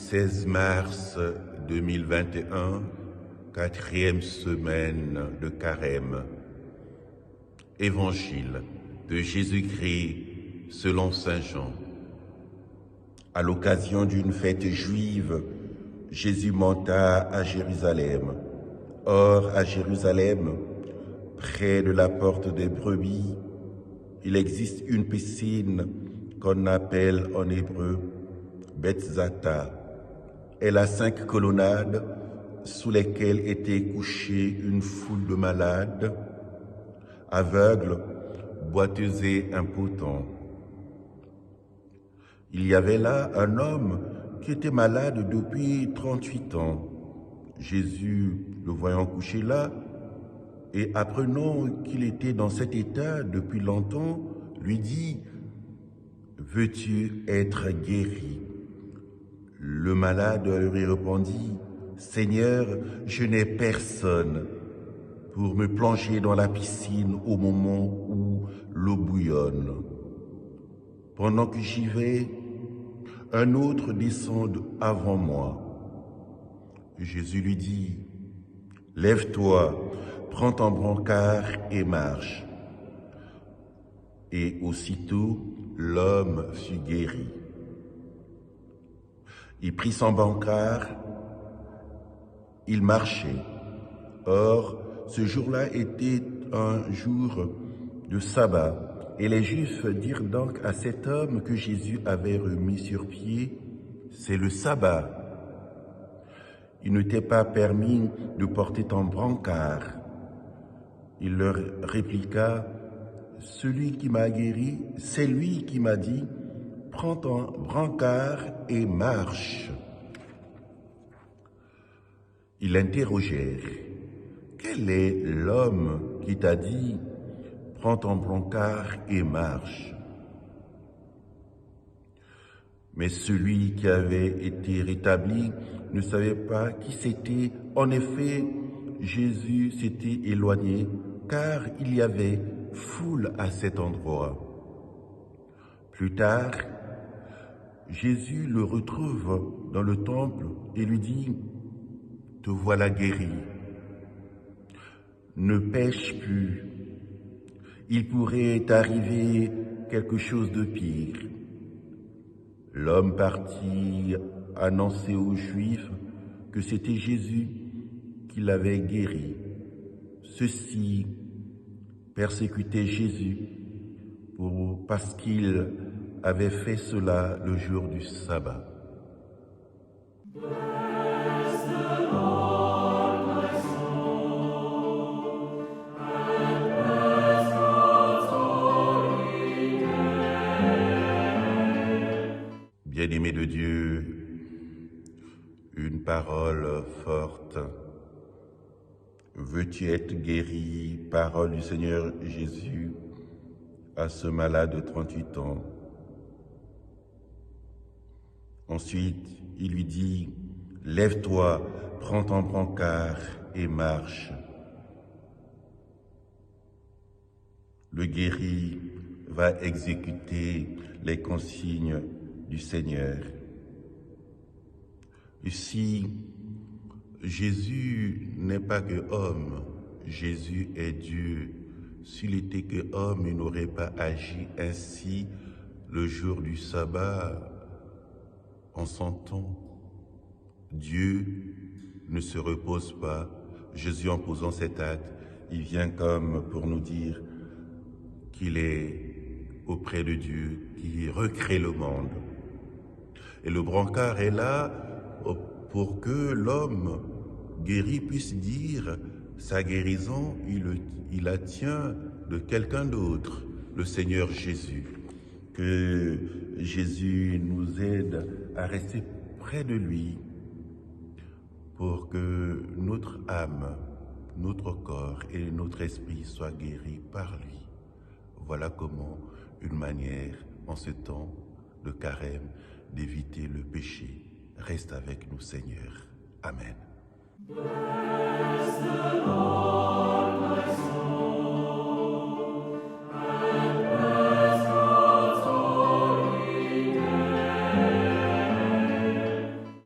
16 mars 2021, quatrième semaine de Carême. Évangile de Jésus-Christ selon saint Jean. À l'occasion d'une fête juive, Jésus monta à Jérusalem. Or, à Jérusalem, près de la porte des brebis, il existe une piscine qu'on appelle en hébreu Bethzatha. Elle a 5 colonnades sous lesquelles était couchée une foule de malades, aveugles, boiteux et impotents. Il y avait là un homme qui était malade depuis 38 ans. Jésus, le voyant couché là, et apprenant qu'il était dans cet état depuis longtemps, lui dit « Veux-tu être guéri ?» Le malade lui répondit « Seigneur, je n'ai personne pour me plonger dans la piscine au moment où l'eau bouillonne. Pendant que j'y vais, un autre descend avant moi. » Jésus lui dit « Lève-toi, prends ton brancard et marche. » Et aussitôt, l'homme fut guéri. Il prit son brancard, il marchait. Or, ce jour-là était un jour de sabbat. Et les Juifs dirent donc à cet homme que Jésus avait remis sur pied, « C'est le sabbat. Il ne t'est pas permis de porter ton brancard. » Il leur répliqua, « Celui qui m'a guéri, c'est lui qui m'a dit, « Prends ton brancard et marche. » Ils l'interrogèrent, « Quel est l'homme qui t'a dit, « Prends ton brancard et marche » Mais celui qui avait été rétabli ne savait pas qui c'était. En effet, Jésus s'était éloigné, car il y avait foule à cet endroit. Plus tard, Jésus le retrouve dans le temple et lui dit « Te voilà guéri. Ne pêche plus. Il pourrait t'arriver quelque chose de pire. » L'homme partit annoncer aux Juifs que c'était Jésus qui l'avait guéri. Ceux-ci persécutaient Jésus parce qu'il avait fait cela le jour du sabbat. Bien-aimé de Dieu, une parole forte. Veux-tu être guéri? Parole du Seigneur Jésus à ce malade de 38 ans. Ensuite, il lui dit, « Lève-toi, prends ton brancard et marche. » Le guéri va exécuter les consignes du Seigneur. Ici, Jésus n'est pas que homme, Jésus est Dieu. S'il était que homme, il n'aurait pas agi ainsi le jour du sabbat en son temps. Dieu ne se repose pas. Jésus, en posant cet acte, il vient comme pour nous dire qu'il est auprès de Dieu, qui recrée le monde. Et le brancard est là pour que l'homme guéri puisse dire sa guérison, il la tient de quelqu'un d'autre, le Seigneur Jésus. Que Jésus nous aide à rester près de lui pour que notre âme, notre corps et notre esprit soient guéris par lui. Voilà comment une manière, en ce temps de carême, d'éviter le péché. Reste avec nous, Seigneur. Amen.